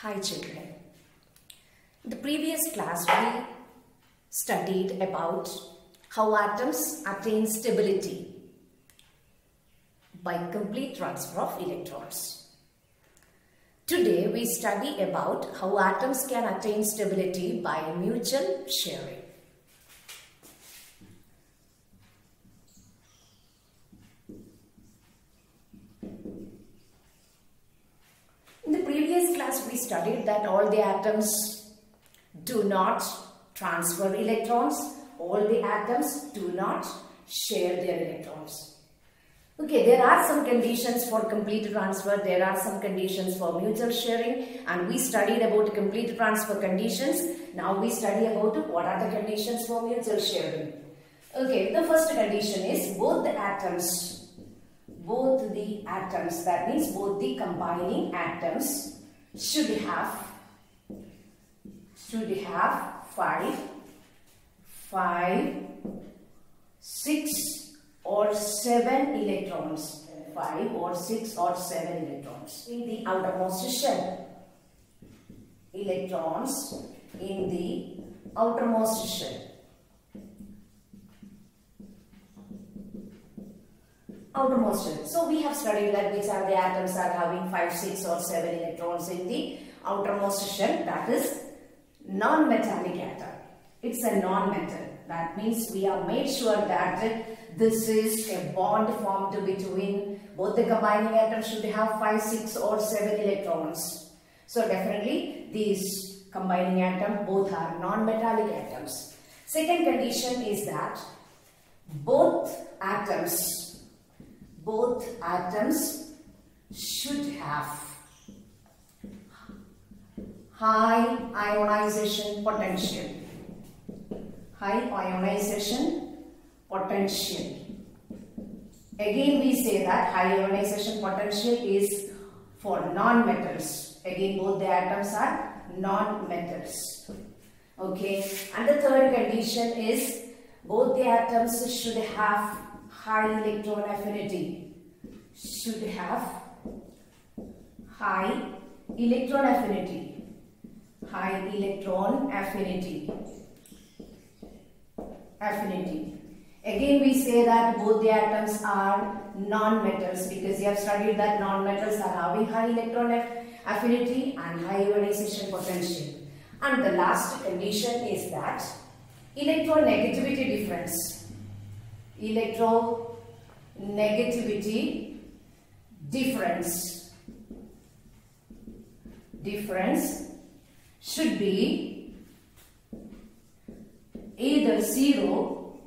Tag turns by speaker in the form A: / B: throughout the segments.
A: Hi children. In the previous class we studied about how atoms attain stability by complete transfer of electrons. Today we study about how atoms can attain stability by mutual sharing. In the previous class we studied that all the atoms do not transfer electrons, all the atoms do not share their electrons. Okay, there are some conditions for complete transfer, there are some conditions for mutual sharing, and we studied about complete transfer conditions. Now we study about what are the conditions for mutual sharing. Okay, the first condition is both the atoms, that means both the combining atoms should have 5, 6 or 7 electrons. 5 or 6 or 7 electrons in the outermost shell. Electrons in the outermost shell. Outermost shell. So we have studied that which are the atoms are having 5, 6 or 7 electrons in the outermost shell. That is non-metallic atom. It's a non-metal. That means we have made sure that this is a bond formed between both the combining atoms should have 5, 6 or 7 electrons. So definitely these combining atoms both are non-metallic atoms. Second condition is that both atoms should have high ionization potential. High ionization potential. Again we say that high ionization potential is for non-metals. Again both the atoms are non-metals. Okay, and the third condition is both the atoms should have high electron affinity. Should have high electron affinity. High electron affinity. Again we say that both the atoms are non-metals because we have studied that non-metals are having high electron affinity and high ionization potential. And the last condition is that electronegativity difference. Electronegativity difference should be either zero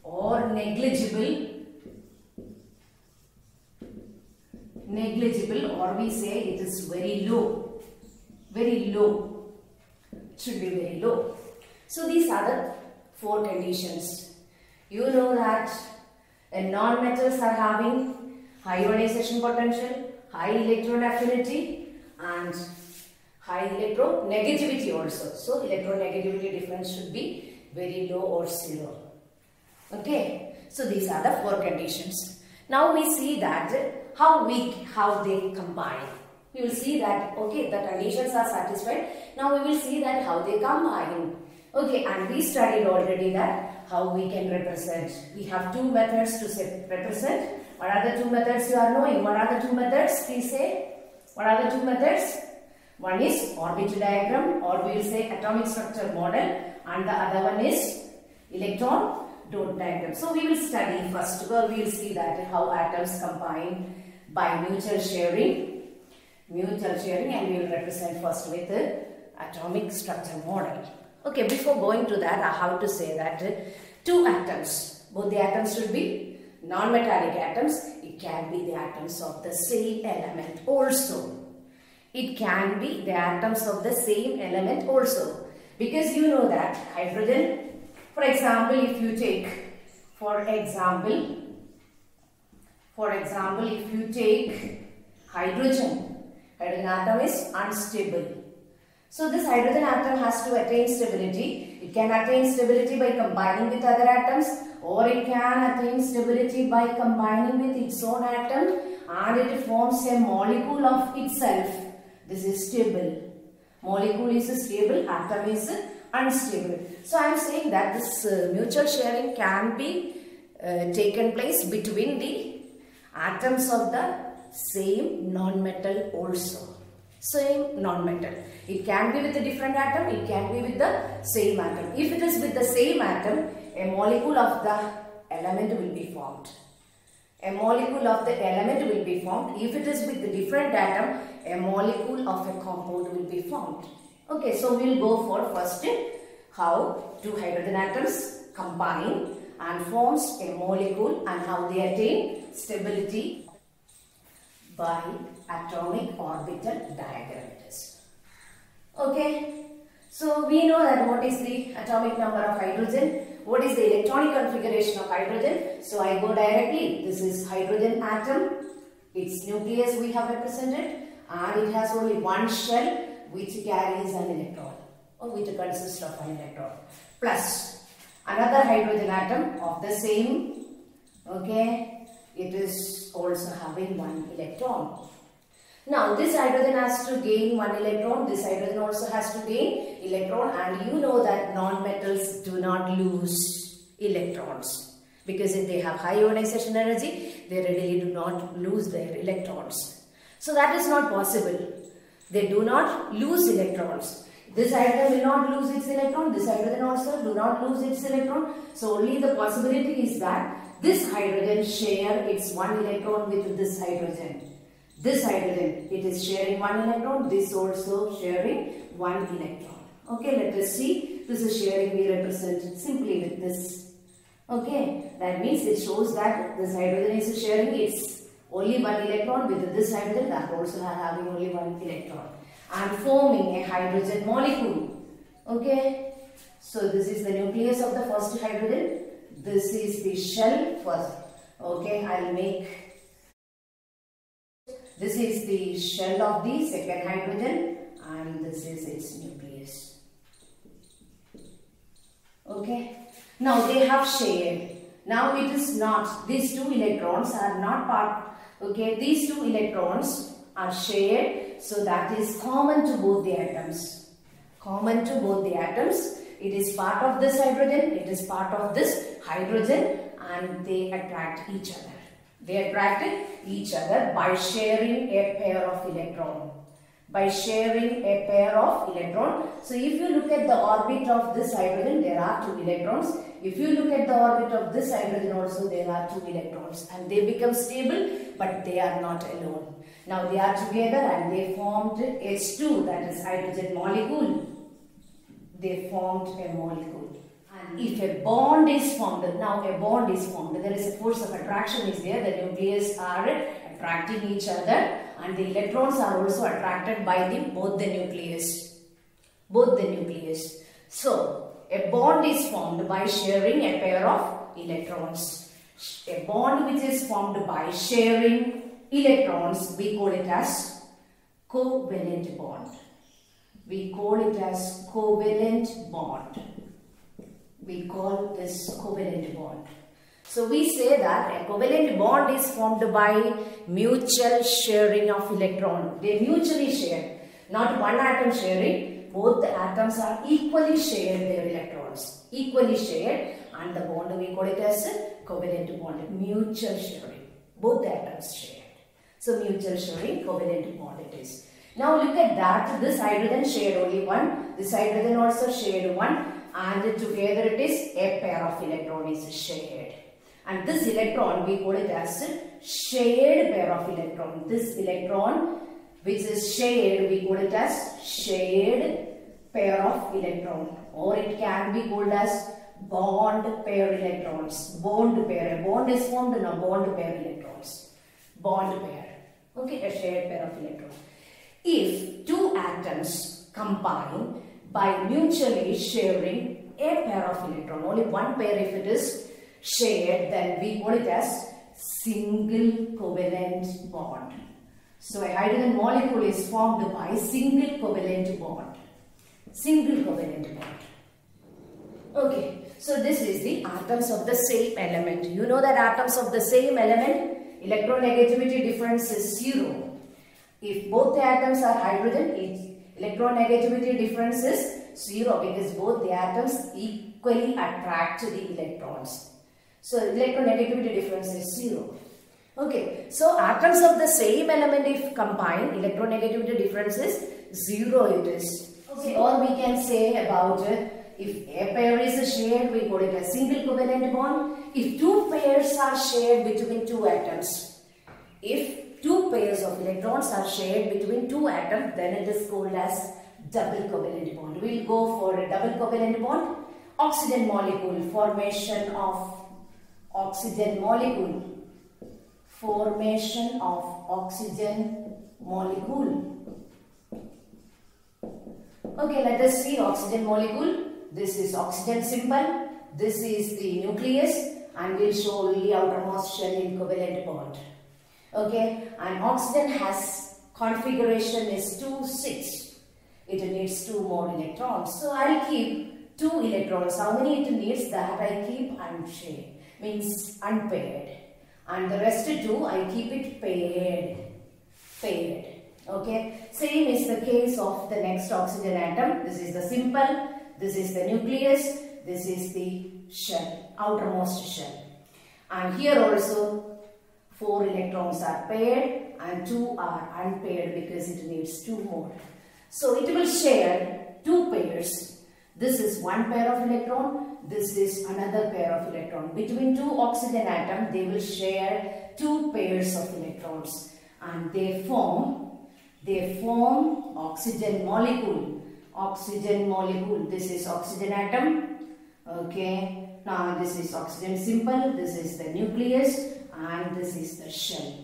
A: or negligible, or we say it is very low, it should be very low. So these are the 4 conditions. You know that non-metals are having high ionization potential, high electron affinity and high electronegativity also. So electronegativity difference should be very low or 0. Okay, so these are the 4 conditions. Now we see that how they combine. We will see that okay, the conditions are satisfied. Now we will see that how they combine. Okay, and we studied already that how we can represent. We have 2 methods to represent. What are the 2 methods you are knowing? What are the 2 methods? Please say. What are the 2 methods? One is orbital diagram, or we will say atomic structure model, and the other one is electron dot diagram. So we will study first of all, we will see that how atoms combine by mutual sharing, and we will represent first with the atomic structure model. Okay, before going to that, I have to say that 2 atoms, both the atoms should be non-metallic atoms. It can be the atoms of the same element also. It can be the atoms of the same element also. Because you know that hydrogen, for example, if you take, for example, if you take hydrogen atom is unstable. So this hydrogen atom has to attain stability. It can attain stability by combining with other atoms, or it can attain stability by combining with its own atom, and it forms a molecule of itself. This is stable. Molecule is stable, atom is unstable. So I am saying that this mutual sharing can be taken place between the atoms of the same non-metal also. Same non-metal. It can be with a different atom, it can be with the same atom. If it is with the same atom, a molecule of the element will be formed. A molecule of the element will be formed. If it is with a different atom, a molecule of a compound will be formed. Okay, so we will go for first how two hydrogen atoms combine and forms a molecule and how they attain stability by atomic orbital diagram it is. Okay, so we know that what is the atomic number of hydrogen, what is the electronic configuration of hydrogen. So I go directly, this is hydrogen atom, its nucleus we have represented, and it has only one shell which carries an electron, or which consists of an electron, plus another hydrogen atom of the same, okay, it is also having one electron. Now this hydrogen has to gain one electron, this hydrogen also has to gain electron, and you know that non-metals do not lose electrons, because if they have high ionization energy, they readily do not lose their electrons. So that is not possible. They do not lose electrons. This hydrogen will not lose its electron, this hydrogen also do not lose its electron. So only the possibility is that this hydrogen share its one electron with this hydrogen. This hydrogen, it is sharing one electron, this also sharing one electron. Okay, let us see. This is sharing, we represent simply with this. Okay, that means it shows that this hydrogen is sharing its only one electron with this hydrogen, that also having only one electron, and forming a hydrogen molecule. Okay, so this is the nucleus of the first hydrogen, this is the shell first. Okay, I will make, this is the shell of the second hydrogen, and this is its nucleus. Okay, now they have shared. Now it is not, these two electrons are not part. Okay, these two electrons are shared, so that is common to both the atoms. Common to both the atoms. It is part of this hydrogen, it is part of this hydrogen, and they attract each other. They attracted each other by sharing a pair of electron. By sharing a pair of electron. So if you look at the orbit of this hydrogen, there are two electrons. If you look at the orbit of this hydrogen also, there are two electrons, and they become stable, but they are not alone. Now they are together and they formed H2, that is hydrogen molecule. They formed a molecule. And if a bond is formed, now a bond is formed, there is a force of attraction is there, the nucleus are attracting each other, and the electrons are also attracted by both the nucleus. Both the nucleus. So a bond is formed by sharing a pair of electrons. A bond which is formed by sharing electrons, we call it as covalent bond. We call it as covalent bond. We call this covalent bond. So we say that a covalent bond is formed by mutual sharing of electron. They mutually share, not one atom sharing. Both the atoms are equally shared their electrons. Equally shared, and the bond we call it as a covalent bond. Mutual sharing. Both the atoms shared. So mutual sharing, covalent bond it is. Now look at that. This hydrogen shared only one. This hydrogen also shared one. And together it is a pair of electrons is shared. And this electron we call it as a shared pair of electron. This electron which is shared, we call it as shared pair of electron, or it can be called as bond pair electrons. Bond pair. A bond is formed, now bond pair electrons. Bond pair. Okay, a shared pair of electrons. If two atoms combine by mutually sharing a pair of electron, only one pair if it is shared, then we call it as single covalent bond. So a hydrogen molecule is formed by single covalent bond. single covalent bond. Okay, so this is the atoms of the same element. You know that atoms of the same element, electronegativity difference is 0. If both the atoms are hydrogen, electronegativity difference is 0 because both the atoms equally attract the electrons. So electronegativity difference is 0. Okay, so atoms of the same element if combined, electronegativity difference is 0 it is. Okay, or we can say about if a pair is shared, we call it a single covalent bond. If two pairs are shared between two atoms, if two pairs of electrons are shared between two atoms, then it is called as double covalent bond. We will go for a double covalent bond. Oxygen molecule, formation of oxygen molecule. Formation of oxygen molecule. Okay, let us see oxygen molecule. This is oxygen symbol. This is the nucleus and will show only outermost shell in covalent bond. Okay, and oxygen has configuration is 2,6. It needs 2 more electrons. So I'll keep 2 electrons. How many it needs, that I keep unpaired, means unpaired. And the rest 2 I keep it paired. Okay, same is the case of the next oxygen atom. This is the symbol, this is the nucleus, this is the shell, outermost shell. And here also 4 electrons are paired and 2 are unpaired because it needs 2 more. So it will share 2 pairs. This is 1 pair of electron, this is another pair of electron. Between 2 oxygen atoms, they will share 2 pairs of electrons and they form oxygen molecule. Oxygen molecule, this is oxygen atom. Okay, now this is oxygen symbol, this is the nucleus and this is the shell.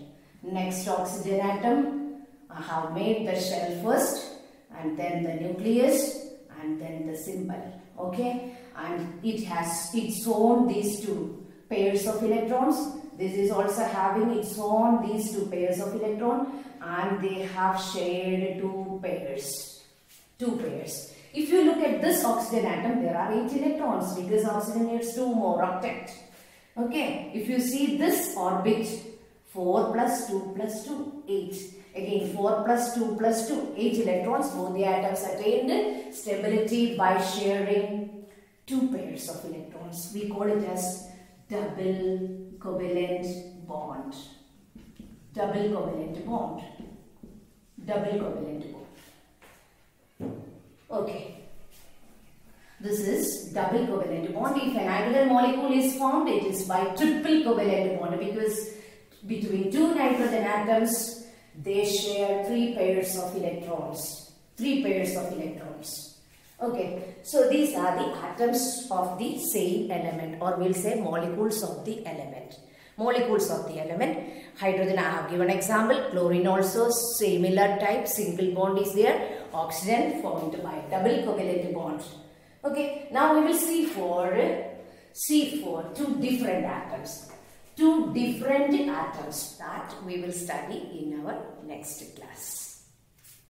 A: Next oxygen atom, I have made the shell first and then the nucleus and then the symbol. Okay, and it has its own these 2 pairs of electrons. This is also having its own these 2 pairs of electrons and they have shared 2 pairs. 2 pairs. If you look at this oxygen atom, there are 8 electrons because oxygen needs 2 more, octet. Okay, if you see this orbit, 4 plus 2 plus 2, 8. Again 4 plus 2 plus 2, 8 electrons. Both the atoms attained stability by sharing 2 pairs of electrons. We call it as double covalent bond. Double covalent bond. Double covalent bond. Okay. This is double covalent bond. If an hydrogen molecule is formed, it is by triple covalent bond because between 2 nitrogen atoms, they share 3 pairs of electrons. 3 pairs of electrons. Okay. So these are the atoms of the same element, or we'll say molecules of the element. Molecules of the element. Hydrogen, I have given example. Chlorine also similar type, single bond is there. Oxygen formed by double covalent bond. Okay, now we will see for 2 different atoms. 2 different atoms that we will study in our next class.